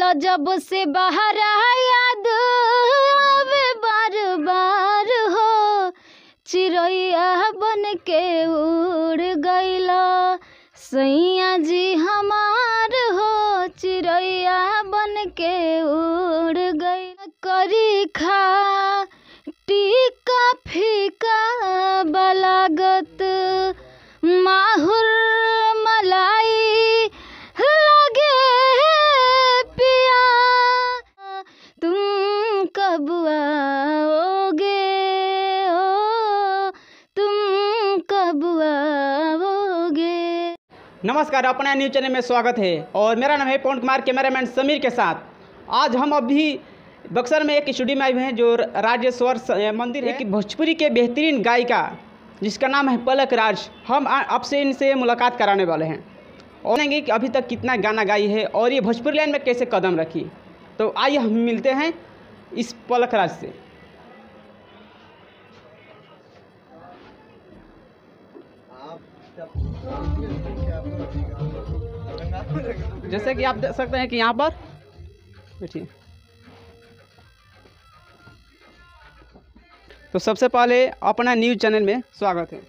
गइल जब से बाहर याद आवे बार बार हो, चिड़ैया बन के उड़ गइल सैया जी हमार हो, चिड़ैया बन के उड़ गइल। करी खा टीका फीका बलागत माहुर मलाई लगे पिया, तुम कब आओगे ओ, तुम कब आओगे। नमस्कार, अपना न्यूज़ चैनल में स्वागत है और मेरा नाम है पवन कुमार, कैमरामैन समीर के साथ। आज हम अभी बक्सर में एक स्टूडियो में आए हुए हैं जो राजेश्वर मंदिर है। एक भोजपुरी के बेहतरीन गायिका जिसका नाम है पलक राज, हम आपसे इनसे मुलाकात कराने वाले हैं और जानेंगे कि अभी तक कितना गाना गाई है और ये भोजपुरी लाइन में कैसे कदम रखी। तो आइए हम मिलते हैं इस पलक राज से। जैसे कि आप देख सकते हैं कि यहाँ पर बैठिए। तो सबसे पहले अपना न्यूज़ चैनल में स्वागत है।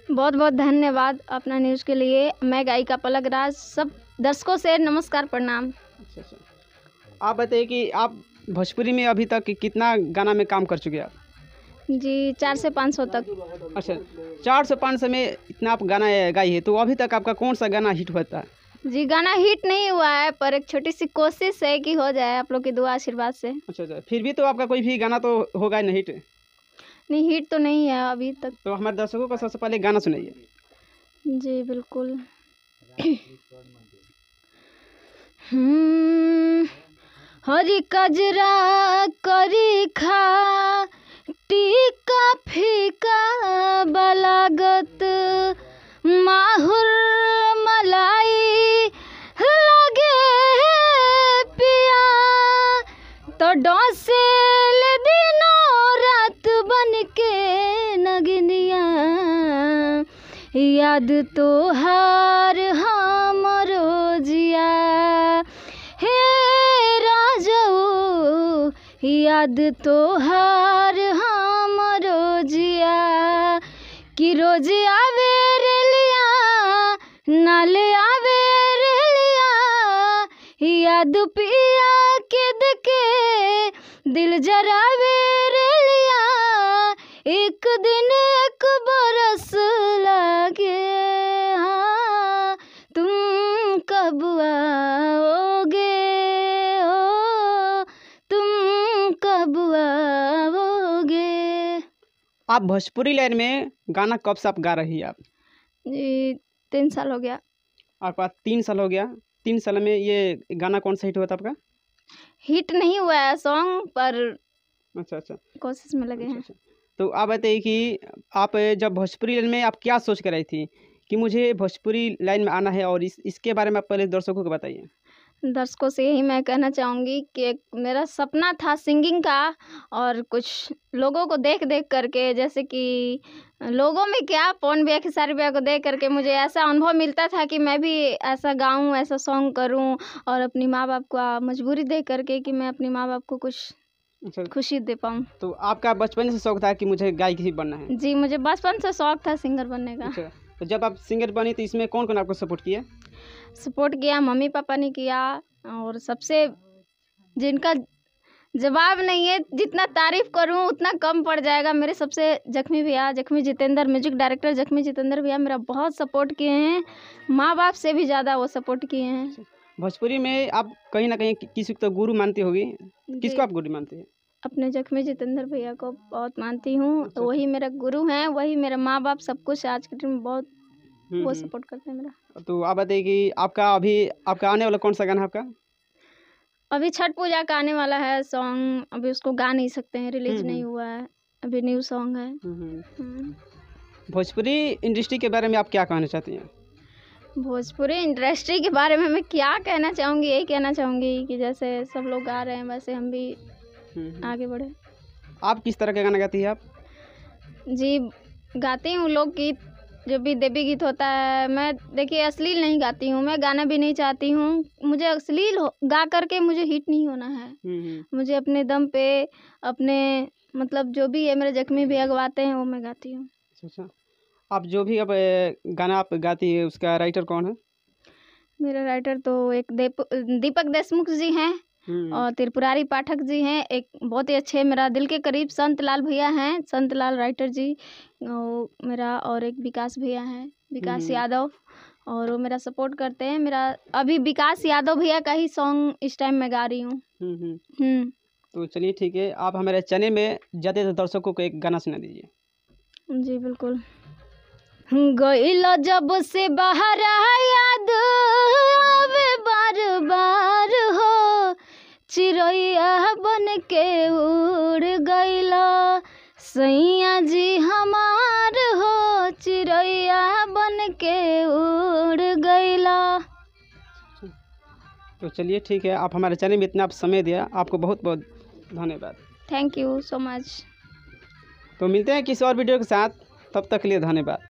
बहुत बहुत धन्यवाद अपना न्यूज़ के लिए। मैं गायिका पलक राज, सब दर्शकों से नमस्कार प्रणाम। अच्छा, आप बताइए कि आप भोजपुरी में अभी तक कितना गाना में काम कर चुके हैं आप? जी 400 से 500 तक। अच्छा, 400 से 500 में इतना आप गाना गाई है, तो अभी तक आपका कौन सा गाना हिट होता है? जी गाना हिट नहीं हुआ है, पर एक छोटी सी कोशिश है कि हो जाए आप लोग की दुआ आशीर्वाद से। अच्छा, फिर भी तो आपका कोई भी गाना तो होगा नहीं हिट? नहीं, हिट तो नहीं है अभी तक। तो हमारे दर्शकों को सबसे पहले गाना सुनाइए। जी बिल्कुल। हरी कजरा करी खा टीका फीका बलागत माहुर मलाई लगे पिया, तो डोसेल दिनों रात बन के नगनिया, याद तो हार हमरो जिया हे राजो, याद तो हार हमरो जिया, कि रोज आवे रे लिया नाल आवे रे लिया, याद पिया के दके दिल जरावे रे लिया, एक दिन एक बरस लागे हाँ, तुम कब आओगे ओ, तुम कब आओगे। आप भोजपुरी लाइन में गाना कब से आप गा रही है आप? जी 3 साल हो गया। आपका 3 साल हो गया। 3 साल में ये गाना कौन सा हिट हुआ था आपका? हिट नहीं हुआ है सॉन्ग, पर अच्छा, कोशिश में लगे हैं। अच्छा। तो आप बताइए कि आप जब भोजपुरी लाइन में आप क्या सोच कर रही थी कि मुझे भोजपुरी लाइन में आना है, और इसके बारे में आप पहले दर्शकों को बताइए। दर्शकों से यही मैं कहना चाहूँगी कि एक मेरा सपना था सिंगिंग का, और कुछ लोगों को देख देख करके, जैसे कि लोगों में क्या, पवन भैया खेसारी भैया को देख करके मुझे ऐसा अनुभव मिलता था कि मैं भी ऐसा गाऊँ, ऐसा सॉन्ग करूँ, और अपनी माँ बाप का मजबूरी देख करके कि मैं अपनी माँ बाप को कुछ खुशी दे पाऊँ। तो आपका बचपन से शौक था कि मुझे गायक ही बनना है? जी मुझे बचपन से शौक था सिंगर बनने का। अच्छा, तो जब आप सिंगर बनी तो इसमें कौन कौन आपको सपोर्ट किया? सपोर्ट किया मम्मी पापा ने किया, और सबसे जिनका जवाब नहीं है, जितना तारीफ करूं उतना कम पड़ जाएगा, मेरे सबसे जख्मी भैया, जख्मी जितेंद्र, म्यूजिक डायरेक्टर जख्मी जितेंद्र भैया मेरा बहुत सपोर्ट किए हैं, माँ बाप से भी ज़्यादा वो सपोर्ट किए हैं। भोजपुरी में आप कहीं ना कहीं किसी को तो गुरु मानती होगी, किसको आप गुरु मानती है? अपने जख्मी जितेंद्र भैया को बहुत मानती हूँ। तो वही मेरा गुरु हैं, वही मेरे माँ बाप, सब कुछ आज के टाइम में बहुत वो सपोर्ट करते हैं मेरा। तो आप बताइए कि आपका आने वाला कौन सा गाना है आपका? अभी छठ पूजा का आने वाला है सॉन्ग, अभी उसको गा नहीं सकते हैं, रिलीज नहीं हुआ है, अभी न्यू सॉन्ग है। भोजपुरी इंडस्ट्री के बारे में आप क्या कहना चाहती हैं? भोजपुरी इंडस्ट्री के बारे में मैं क्या कहना चाहूँगी, यही कहना चाहूँगी कि जैसे सब लोग गा रहे हैं वैसे हम भी आगे बढ़े। आप किस तरह का गाना गाती है आप? जी गाती हूँ लोकगीत, जो भी देवी गीत होता है, मैं देखिए अश्लील नहीं गाती हूँ, मैं गाना भी नहीं चाहती हूँ। मुझे अश्लील गा करके मुझे हिट नहीं होना है। मुझे अपने दम पे अपने मतलब जो भी है मेरे जख्मी भैया गवाते हैं वो मैं गाती हूँ। अच्छा, आप जो भी अब गाना आप गाती है उसका राइटर कौन है? मेरा राइटर तो एक दीपक देशमुख जी हैं और त्रिपुरारी पाठक जी हैं। एक बहुत ही अच्छे मेरा दिल के करीब संत लाल भैया हैं, संत लाल राइटर जी मेरा, और एक विकास भैया हैं, विकास यादव, और वो मेरा सपोर्ट करते हैं। मेरा अभी विकास यादव भैया का ही सॉन्ग इस टाइम मैं गा रही हूँ। तो चलिए ठीक है, आप हमारे चैनल में ज़्यादा दर्शकों को एक गाना सुना दीजिए। जी बिल्कुल। गइला जब से बाहर याद आवे बार बार हो, चिड़ैया बन के उड़ गइला सैया जी हमार हो, चिड़ैया बन के उड़ गइला। तो चलिए ठीक है, आप हमारे चैनल में इतना आप समय दिया, आपको बहुत बहुत धन्यवाद। Thank you so much. तो मिलते हैं किसी और वीडियो के साथ, तब तक के लिए धन्यवाद।